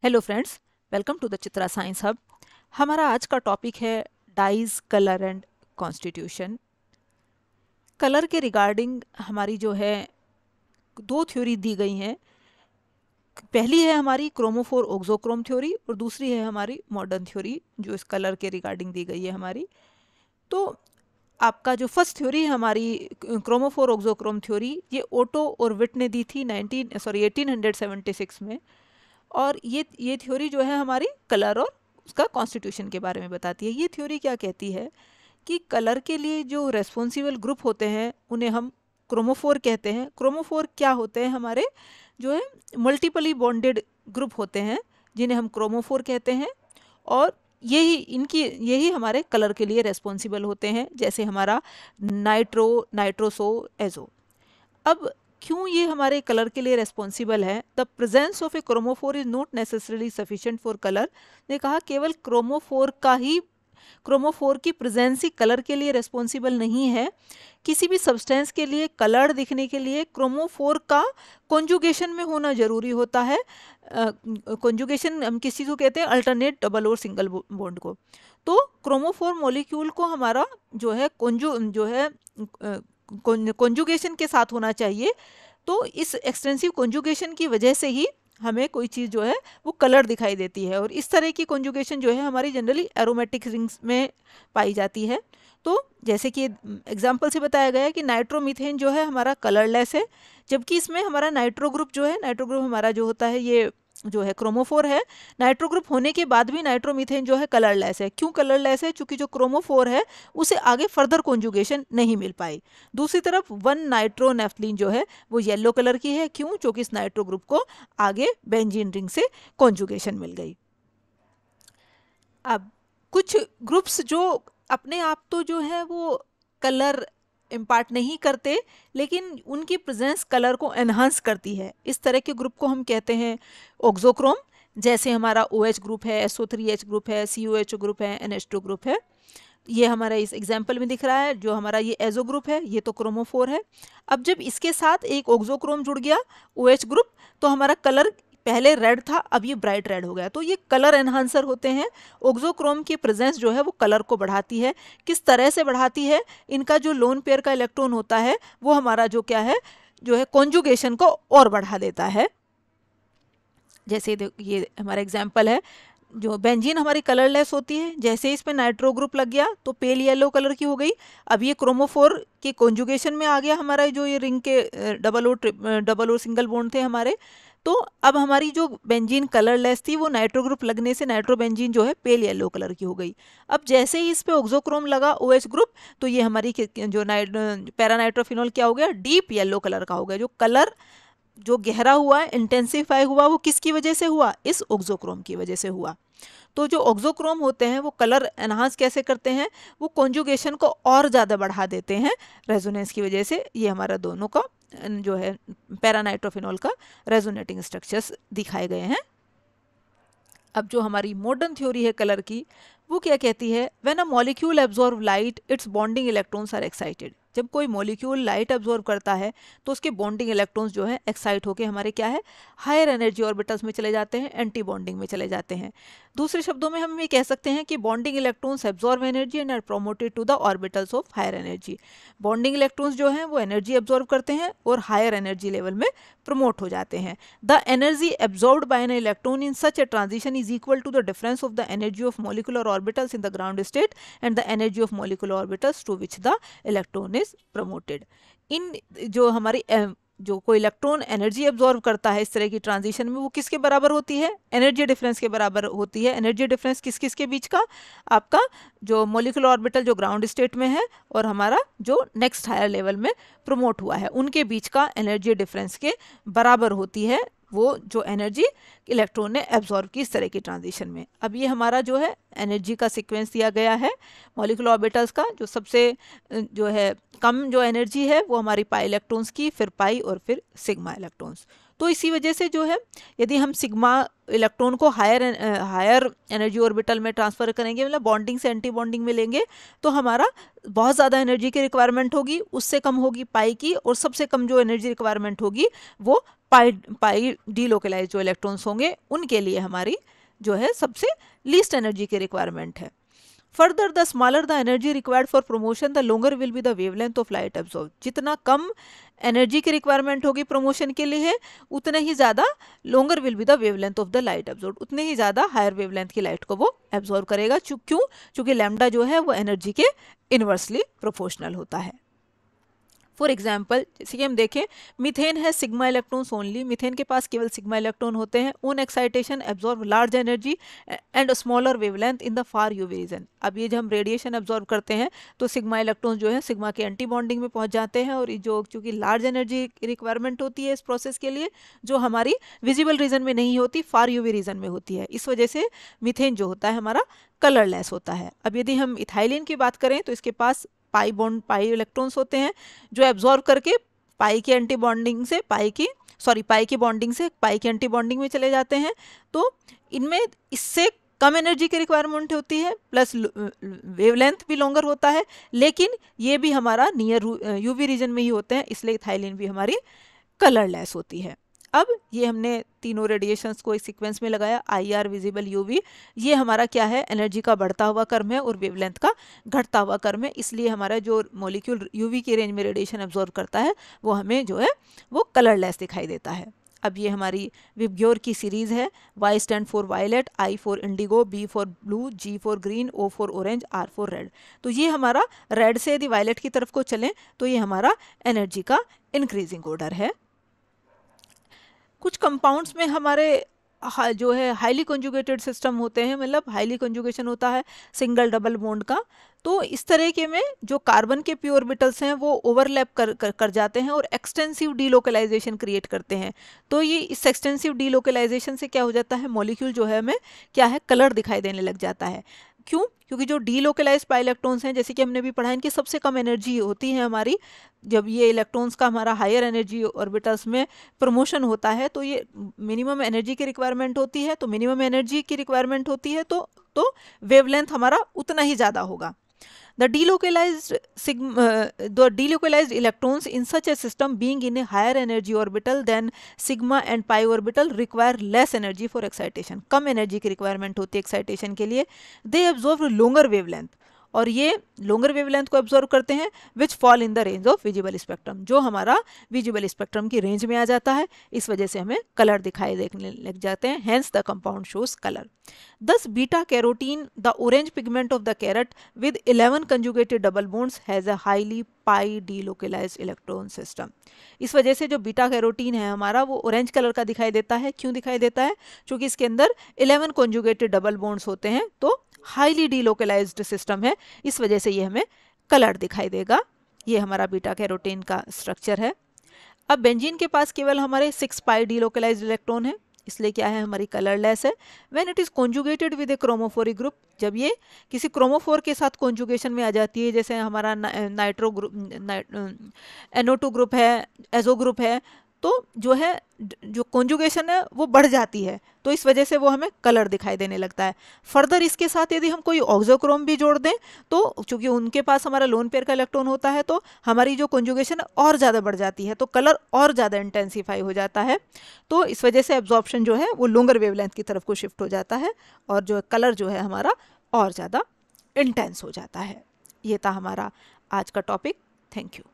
Hello friends, welcome to the Chitra science hub. हमारा आज का टॉपिक है dyes, colour and constitution. Colour के रिगार्डिंग हमारी जो है दो थ्योरी दी गई हैं। पहली है हमारी क्रोमोफोर ऑक्सोक्रोम थ्योरी और दूसरी है हमारी मॉडर्न थ्योरी जो इस कलर के रिगार्डिंग दी गई है हमारी। तो आपका जो फर्स्ट थ्योरी है हमारी क्रोमोफोर ऑक्सोक्रोम थ्योरी, ये ओटो और विट ने दी थी 1876 में। और ये थ्योरी जो है हमारी कलर और उसका कॉन्स्टिट्यूशन के बारे में बताती है। ये थ्योरी क्या कहती है कि कलर के लिए जो रेस्पॉन्सिबल ग्रुप होते हैं उन्हें हम क्रोमोफोर कहते हैं। क्रोमोफोर क्या होते हैं? हमारे जो है मल्टीपली बॉन्डेड ग्रुप होते हैं जिन्हें हम क्रोमोफोर कहते हैं। और यही हमारे कलर के लिए रेस्पॉन्सिबल होते हैं, जैसे हमारा नाइट्रोसो एजो। अब क्यों ये हमारे कलर के लिए रेस्पॉन्सिबल है? The presence of A chromophore is not necessarily sufficient for colour. ने कहा केवल क्रोमोफोर की प्रेजेंस ही कलर के लिए रेस्पॉन्सिबल नहीं है। किसी भी सब्सटेंस के लिए कलर दिखने के लिए क्रोमोफोर का कॉन्जुगेशन में होना जरूरी होता है। कॉन्जुगेशन हम किस चीज़ को कहते हैं? अल्टरनेट डबल और सिंगल बॉन्ड को। तो क्रोमोफोर मॉलिक्यूल को हमारा जो है कॉन्जुगेशन के साथ होना चाहिए। तो इस एक्सटेंसिव कॉन्जुगेशन की वजह से ही हमें कोई चीज़ जो है वो कलर दिखाई देती है। और इस तरह की कॉन्जुगेशन जो है हमारी जनरली एरोमेटिक रिंग्स में पाई जाती है। तो जैसे कि एग्जाम्पल से बताया गया है कि नाइट्रोमीथेन जो है हमारा कलरलेस है, जबकि इसमें हमारा नाइट्रो ग्रुप जो है, नाइट्रो ग्रुप हमारा जो होता है ये जो है क्रोमोफोर है। नाइट्रो ग्रुप होने के बाद भी नाइट्रोमीथेन जो है कलरलेस है। क्यों कलरलेस है? क्योंकि जो क्रोमोफोर है उसे आगे फर्दर कॉन्जुगेशन नहीं मिल पाई। दूसरी तरफ 1-नाइट्रोनेफ्थलीन जो है वो येलो कलर की है। क्यों? क्योंकि इस नाइट्रो ग्रुप को आगे बेंजीन रिंग से कॉन्जुगेशन मिल गई। अब कुछ ग्रुप्स जो अपने आप तो जो है वो कलर इम्पार्ट नहीं करते, लेकिन उनकी प्रेजेंस कलर को एनहांस करती है। इस तरह के ग्रुप को हम कहते हैं ऑक्सोक्रोम। जैसे हमारा OH ग्रुप है, SO3H ग्रुप है, COH ग्रुप है, NH2 ग्रुप है। ये हमारा इस एग्जाम्पल में दिख रहा है। जो हमारा ये एजो ग्रुप है ये तो क्रोमोफोर है। अब जब इसके साथ एक ऑक्सोक्रोम जुड़ गया, OH ग्रुप, तो हमारा कलर पहले रेड था, अब ये ब्राइट रेड हो गया। तो ये कलर एनहांसर होते हैं। ऑक्सोक्रोम की प्रेजेंस जो है वो कलर को बढ़ाती है। किस तरह से बढ़ाती है? इनका जो लोन पेयर का इलेक्ट्रॉन होता है वो हमारा जो क्या है, जो है कॉन्जुगेशन को और बढ़ा देता है। जैसे ये हमारा एग्जाम्पल है, जो बेंजीन हमारी कलरलेस होती है, जैसे इसमें नाइट्रो ग्रुप लग गया तो पेल येलो कलर की हो गई। अब ये क्रोमोफोर के कॉन्जुगेशन में आ गया हमारा जो ये रिंग के डबल और सिंगल बॉन्ड थे हमारे। तो अब हमारी जो बेंजीन कलरलेस थी वो नाइट्रो ग्रुप लगने से नाइट्रोबेंजीन जो है पेल येलो कलर की हो गई। अब जैसे ही इस पे ऑक्सोक्रोम लगा OH ग्रुप, तो ये हमारी जो पैरानाइट्रोफिनॉल क्या हो गया? डीप येलो कलर का हो गया। जो कलर जो गहरा हुआ, इंटेंसिफाई हुआ, वो किसकी वजह से हुआ? इस ऑक्सोक्रोम की वजह से हुआ। तो जो ऑक्सोक्रोम होते हैं वो कलर एनहांस कैसे करते हैं? वो कॉन्जुगेशन को और ज़्यादा बढ़ा देते हैं रेजोनेंस की वजह से। ये हमारा दोनों का जो है पैरानाइट्रोफिनॉल का रेजोनेटिंग स्ट्रक्चर्स दिखाए गए हैं। अब जो हमारी मॉडर्न थ्योरी है कलर की, वो क्या कहती है? When a molecule absorb light its bonding electrons are excited. जब कोई मॉलिक्यूल लाइट एब्जॉर्व करता है तो उसके बॉन्डिंग इलेक्ट्रॉन्स जो है एक्साइट होकर हमारे क्या है, हायर एनर्जी ऑर्बिटल्स में चले जाते हैं, एंटी बॉन्डिंग में चले जाते हैं। दूसरे शब्दों में हम ये कह सकते हैं कि bonding electrons absorb energy and are promoted to the orbitals of higher energy. Bonding electrons जो हैं वो एनर्जी एब्जॉर्व करते हैं और हायर एनर्जी लेवल में प्रमोट हो जाते हैं। The energy absorbed by an electron in such a transition is equal to the difference of the energy of molecular orbitals in the ground state and the energy of molecular orbitals to which the electron is promoted. इन जो हमारी जो कोई electron energy absorb करता है इस तरह की ट्रांजिशन में, वो किसके बराबर होती है? एनर्जी डिफरेंस के बराबर होती है। एनर्जी डिफरेंस किस किस के बीच का? आपका जो मॉलिक्यूलर ऑर्बिटल जो ग्राउंड स्टेट में है और हमारा जो नेक्स्ट हायर लेवल में प्रमोट हुआ है, उनके बीच का एनर्जी डिफरेंस के बराबर होती है वो जो एनर्जी इलेक्ट्रॉन ने एब्जॉर्व की इस तरह की ट्रांजिशन में। अब ये हमारा जो है एनर्जी का सीक्वेंस दिया गया है मॉलिक्यूलर ऑर्बिटल्स का। जो सबसे जो है कम जो एनर्जी है वो हमारी पाई इलेक्ट्रॉन्स की, फिर पाई और फिर सिग्मा इलेक्ट्रॉन्स। तो इसी वजह से जो है यदि हम सिग्मा इलेक्ट्रॉन को हायर एनर्जी ऑर्बिटल में ट्रांसफ़र करेंगे, मतलब बॉन्डिंग से एंटी बॉन्डिंग में लेंगे, तो हमारा बहुत ज़्यादा एनर्जी की रिक्वायरमेंट होगी, उससे कम होगी पाई की, और सबसे कम जो एनर्जी रिक्वायरमेंट होगी वो पाई डीलोकलाइज जो इलेक्ट्रॉन्स होंगे उनके लिए हमारी जो है सबसे लीस्ट एनर्जी की रिक्वायरमेंट है। Further, the smaller the energy required for promotion, the longer will be the wavelength of light absorbed. जितना कम एनर्जी की रिक्वायरमेंट होगी प्रमोशन के लिए उतने ही ज़्यादा longer will be the wavelength of the light absorb, उतने ही ज़्यादा हायर वेवलेंथ की लाइट को वो एब्जॉर्ब करेगा। क्यों? क्योंकि लैम्डा जो है वो एनर्जी के इन्वर्सली प्रोपोर्शनल होता है। फॉर एग्जाम्पल जैसे कि हम देखें, मीथेन है सिग्मा इलेक्ट्रॉन्स ओनली, मीथेन के पास केवल सिग्मा इलेक्ट्रॉन होते हैं। On excitation absorb large energy and smaller wavelength in the far UV region. अब ये जब हम रेडिएशन एब्जॉर्ब करते हैं तो सिग्मा इलेक्ट्रॉन्स जो है सिग्मा के एंटी बॉन्डिंग में पहुंच जाते हैं, और जो चूंकि लार्ज एनर्जी रिक्वायरमेंट होती है इस प्रोसेस के लिए, जो हमारी विजिबल रीजन में नहीं होती, फार यूवी रीजन में होती है। इस वजह से मीथेन जो होता है हमारा कलरलेस होता है। अब यदि हम इथाइलिन की बात करें तो इसके पास पाई इलेक्ट्रॉन्स होते हैं जो एब्जॉर्ब करके पाई की एंटी बॉन्डिंग से पाई की बॉन्डिंग से पाई की एंटी बॉन्डिंग में चले जाते हैं। तो इनमें इससे कम एनर्जी की रिक्वायरमेंट होती है, प्लस वेवलेंथ भी लॉन्गर होता है, लेकिन ये भी हमारा नियर यूवी रीजन में ही होते हैं, इसलिए इथाइलिन भी हमारी कलरलेस होती है। अब ये हमने तीनों रेडिएशंस को एक सीक्वेंस में लगाया, IR, विजिबल, यूवी। ये हमारा क्या है, एनर्जी का बढ़ता हुआ क्रम है और वेवलेंथ का घटता हुआ क्रम है, इसलिए हमारा जो मॉलिक्यूल यूवी की रेंज में रेडिएशन एब्जॉर्ब करता है वो हमें जो है वो कलरलेस दिखाई देता है। अब ये हमारी विबग्योर की सीरीज़ है। Y stand for violet, I for indigo, B for blue, G for green, O for orange, R for red. तो ये हमारा रेड से यदि वायलेट की तरफ को चलें तो ये हमारा एनर्जी का इंक्रीजिंग ऑर्डर है। कुछ कंपाउंड्स में हमारे जो है हाईली कंजुगेटेड सिस्टम होते हैं, मतलब हाईली कंजुगेशन होता है सिंगल डबल बॉन्ड का। तो इस तरह के में जो कार्बन के पी ऑर्बिटल्स हैं वो ओवरलैप कर जाते हैं और एक्सटेंसिव डीलोकलाइजेशन क्रिएट करते हैं। तो ये इस एक्सटेंसिव डीलोकलाइजेशन से क्या हो जाता है, मॉलिक्यूल जो है हमें क्या है, कलर दिखाई देने लग जाता है। क्यों? क्योंकि जो डीलोकलाइज्ड पाई इलेक्ट्रॉन्स हैं, जैसे कि हमने भी पढ़ा, इनकी सबसे कम एनर्जी होती है हमारी। जब ये इलेक्ट्रॉन्स का हमारा हायर एनर्जी ऑर्बिटल्स में प्रमोशन होता है तो ये मिनिमम एनर्जी की रिक्वायरमेंट होती है, तो मिनिमम एनर्जी की रिक्वायरमेंट होती है तो वेवलेंथ हमारा उतना ही ज़्यादा होगा। The delocalized electrons in such a system being in a higher energy orbital than sigma and pi orbital require less energy for excitation. Come energy की रिक्वायरमेंट होती है एक्साइटेशन के लिए। They absorb longer wavelength, और ये longer wavelength को absorb करते हैं विच fall in the range of visible spectrum, जो हमारा विजिबल स्पेक्ट्रम की रेंज में आ जाता है। इस वजह से हमें कलर दिखाई देने लग जाते हैं, hence the compound shows colour. Thus beta carotene, the orange pigment of the carat with 11 conjugated double bonds has a highly pi delocalised electron system. इस वजह से जो बीटा कैरोटीन है हमारा वो ऑरेंज कलर का दिखाई देता है। क्यों दिखाई देता है? क्योंकि इसके अंदर 11 कंजुगेटेड डबल बॉन्ड्स होते हैं, तो हाईली डीलोकलाइज्ड सिस्टम है, इस वजह से ये हमें कलर दिखाई देगा। ये हमारा बीटा कैरोटीन का स्ट्रक्चर है। अब बेंजीन के पास केवल हमारे 6 पाई डीलोकलाइज्ड इलेक्ट्रॉन है, इसलिए क्या है, हमारी कलरलेस है। When it is conjugated with A chromophoric group, जब ये किसी क्रोमोफोर के साथ कॉन्जुगेशन में आ जाती है, जैसे हमारा नाइट्रो ग्रुप, NO2 ग्रुप है, एजो ग्रुप है, तो जो है जो कॉन्जुगेशन है वो बढ़ जाती है, तो इस वजह से वो हमें कलर दिखाई देने लगता है। फर्दर इसके साथ यदि हम कोई ऑक्सोक्रोम भी जोड़ दें तो चूंकि उनके पास हमारा लोन पेयर का इलेक्ट्रॉन होता है, तो हमारी जो कॉन्जुगेशन और ज़्यादा बढ़ जाती है, तो कलर और ज़्यादा इंटेंसिफाई हो जाता है। तो इस वजह से एब्जॉर्प्शन जो है वो लॉन्गर वेवलेंथ की तरफ को शिफ्ट हो जाता है, और जो कलर जो है हमारा और ज़्यादा इंटेंस हो जाता है। ये था हमारा आज का टॉपिक। Thank you.